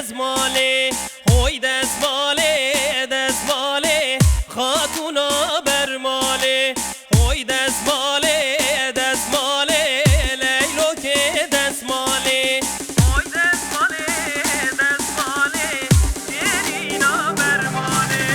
دزماله هوی دزماله دزماله خاتونا برماله هوی دزماله دزماله لیلو که دزماله هوی دزماله دزماله گرینا برماله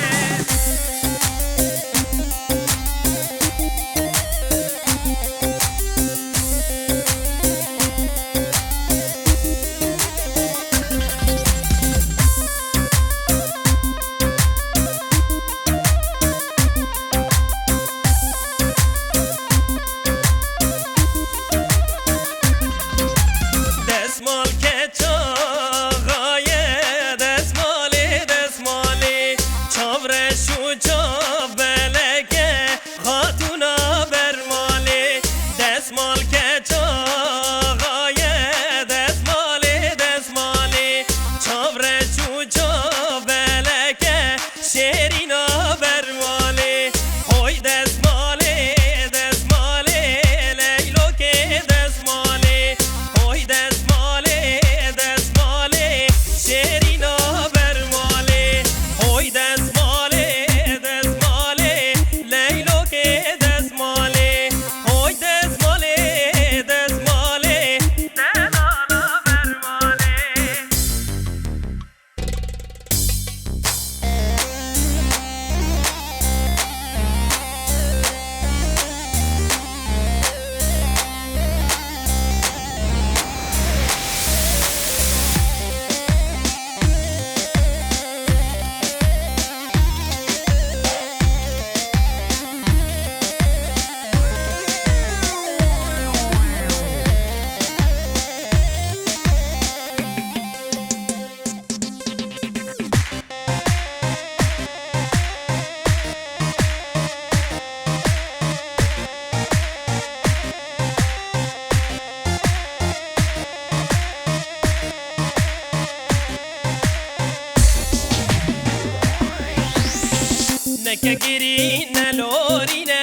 Neke GİRİN lorine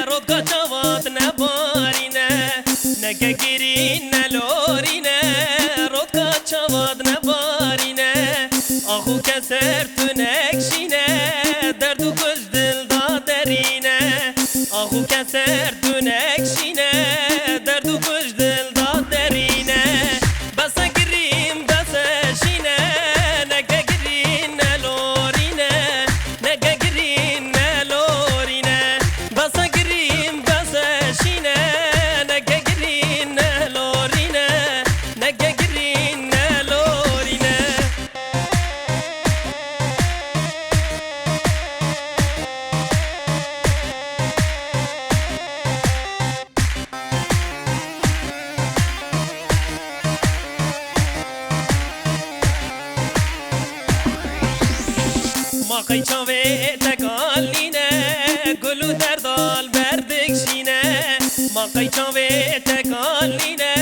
rodga çavat ne barine Neke GİRİN lorine rodga çavat ne barine Ahu keser tünekşine derdu kuş dilda derine Ahu keser tünekşine derdu kuş dilda derine Basa girim basa şine Neke GİRİN lorine Neke GİRİN lorine Basa girim basa şine Neke GİRİN lorine Neke GİRİN lorine Makay çave tekaline Gülü derdal berdik şine Makay çave tekaline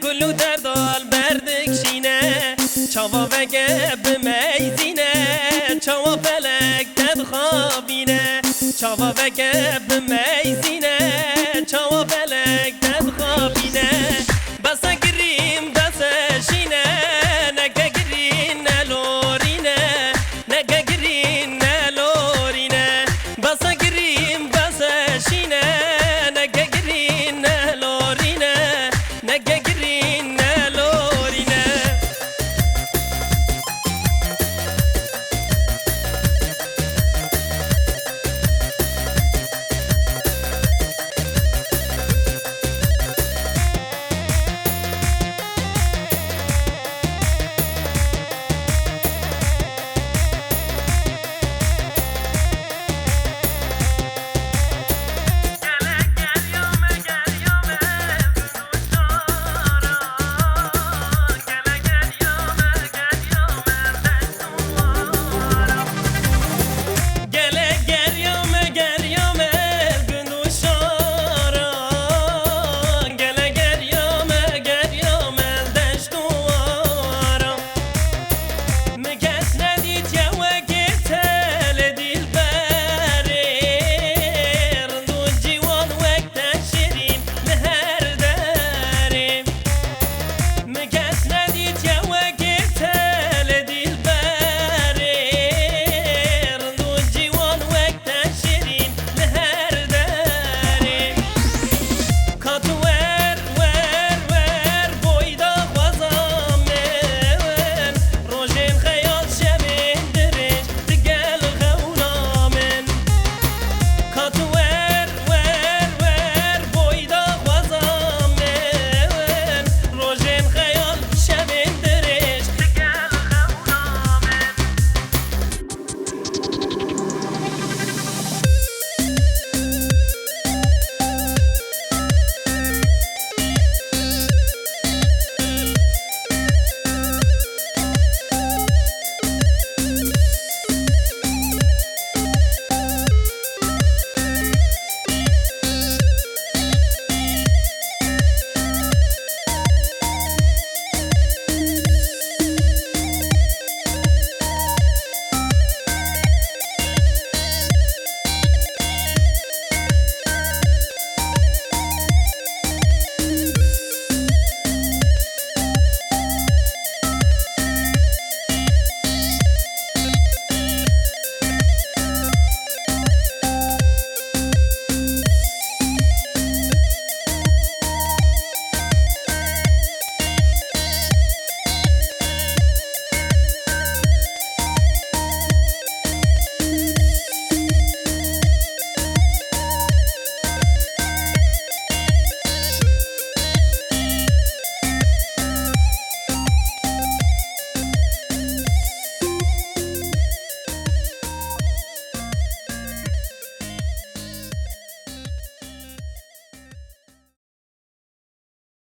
Gülü derdal berdik şine Çava vege